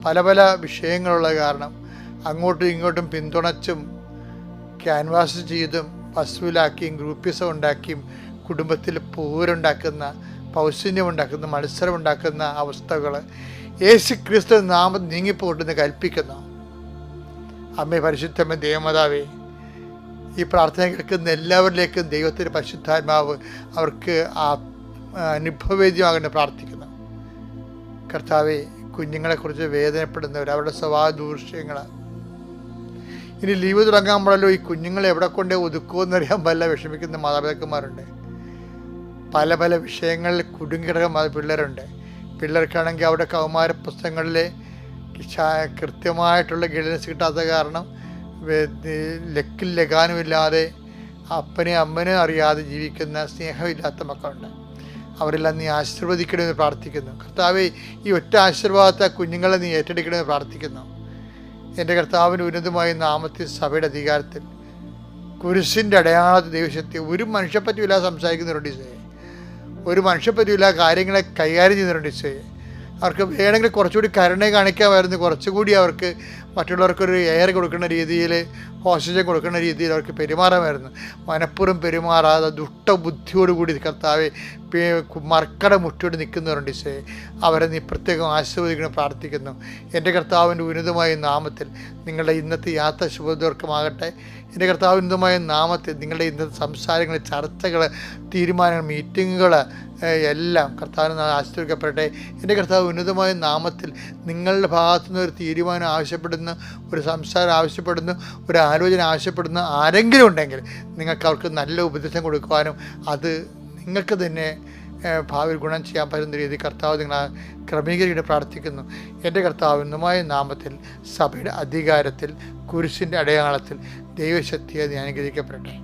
പല പല വിഷയങ്ങളുള്ള കാരണം അങ്ങോട്ടും ഇങ്ങോട്ടും പിന്തുണച്ചും ക്യാൻവാസ് ചെയ്തും വസൂലാക്കിയും ഗ്രൂപ്പിസം ഉണ്ടാക്കിയും കുടുംബത്തിൽ പോരുണ്ടാക്കുന്ന, പൗശന്യമുണ്ടാക്കുന്ന, മത്സരമുണ്ടാക്കുന്ന അവസ്ഥകൾ യേശു ക്രിസ്തു നാമം നീങ്ങിപ്പോട്ടെന്ന് കൽപ്പിക്കുന്നു. അമ്മേ പരിശുദ്ധമ്മ ദേവമാതാവേ, ഈ പ്രാർത്ഥന കേൾക്കുന്ന എല്ലാവരിലേക്കും ദൈവത്തിൻ്റെ പരിശുദ്ധാത്മാവ് അവർക്ക് അനുഭവവേദ്യമാകേണ്ട പ്രാർത്ഥിക്കുന്നു. കർത്താവെ, കുഞ്ഞുങ്ങളെക്കുറിച്ച് വേദനപ്പെടുന്നവർ, അവരുടെ സ്വഭാവ ദൂഷ്യങ്ങൾ, ഇനി ലീവ് തുടങ്ങാൻ ഈ കുഞ്ഞുങ്ങളെ എവിടെ കൊണ്ടേ ഒതുക്കുമെന്നറിയാൻ പല വിഷമിക്കുന്ന മാതാപിതാക്കന്മാരുണ്ട്. പല പല വിഷയങ്ങളിൽ കുടുങ്ങിക്കിടക്കുന്ന പിള്ളേരുണ്ട്. പിള്ളേർക്കാണെങ്കിൽ അവിടെ കൗമാര പുസ്തകങ്ങളിൽ കൃത്യമായിട്ടുള്ള ഗൈഡൻസ് കിട്ടാത്ത കാരണം ലക്കിൽ ലഗാനുമില്ലാതെ അപ്പനെ അമ്മനെ അറിയാതെ ജീവിക്കുന്ന സ്നേഹമില്ലാത്ത മക്കളുണ്ട്. അവരെല്ലാം നീ ആശീർവദിക്കണമെന്ന് പ്രാർത്ഥിക്കുന്നു. കർത്താവെ, ഈ ഒറ്റ ആശീർവാദത്തെ കുഞ്ഞുങ്ങളെ നീ ഏറ്റെടുക്കണമെന്ന് പ്രാർത്ഥിക്കുന്നു. എൻ്റെ കർത്താവിൻ്റെ ഉന്നതമായ നാമത്തിൽ സഭയുടെ അധികാരത്തിൽ കുരിശിൻ്റെ അടയാളത്തിൽ ദൈവശക്തി ഒരു മനുഷ്യപ്പറ്റിയില്ല സംസാരിക്കുന്നുണ്ട് ഈശോയെ. ഒരു മനുഷ്യപ്പറ്റിയില്ല കാര്യങ്ങളെ കൈകാര്യം ചെയ്യുന്നുണ്ട് ഈശോയെ. അവർക്ക് വേണമെങ്കിൽ കുറച്ചുകൂടി കരുണ കാണിക്കാമായിരുന്നു, കുറച്ചുകൂടി അവർക്ക് മറ്റുള്ളവർക്കൊരു എയർ കൊടുക്കുന്ന രീതിയിൽ, ഓക്സിജൻ കൊടുക്കുന്ന രീതിയിൽ അവർക്ക് പെരുമാറാമായിരുന്നു. മനഃപൂർവ്വം പെരുമാറാതെ ദുഷ്ടബുദ്ധിയോടുകൂടി കർത്താവെ മർക്കട മുറ്റോട് നിൽക്കുന്നവരുണ്ട് ഈശോയെ. അവരെ നീ പ്രത്യേകം ആശീർവദിക്കണം പ്രാർത്ഥിക്കുന്നു. എൻ്റെ കർത്താവിൻ്റെ ഉന്നതമായ നാമത്തിൽ നിങ്ങളുടെ ഇന്നത്തെ യാത്ര ശുഭദീർഘമാകട്ടെ. എൻ്റെ കർത്താവിൻ്റെ ഉന്നതമായ നാമത്തിൽ നിങ്ങളുടെ ഇന്നത്തെ സംസാരങ്ങൾ, ചർച്ചകൾ, തീരുമാനങ്ങൾ, മീറ്റിങ്ങുകൾ എല്ലാം കർത്താവിന് ആശീർവദിക്കപ്പെടട്ടെ. എൻ്റെ കർത്താവ് ഉന്നതമായ നാമത്തിൽ നിങ്ങളുടെ ഭാഗത്തുനിന്ന് ഒരു തീരുമാനം ആവശ്യപ്പെടുന്ന, ഒരു സംസാരം ആവശ്യപ്പെടുന്ന, ഒരു ആലോചന ആവശ്യപ്പെടുന്ന ആരെങ്കിലും ഉണ്ടെങ്കിൽ നിങ്ങൾക്ക് അവർക്ക് നല്ല ഉപദേശം കൊടുക്കുവാനും അത് നിങ്ങൾക്ക് തന്നെ ഭാവിയിൽ ഗുണം ചെയ്യാൻ പറ്റുന്ന രീതിയിൽ കർത്താവ് നിങ്ങളെ ക്രമീകരിക്കാൻ പ്രാർത്ഥിക്കുന്നു. എൻ്റെ കർത്താവ് ഉന്നതമായ നാമത്തിൽ സഭയുടെ അധികാരത്തിൽ കുരിശിൻ്റെ അടയാളത്തിൽ ദൈവശക്തിയെ അനുഗ്രഹിക്കപ്പെടട്ടെ.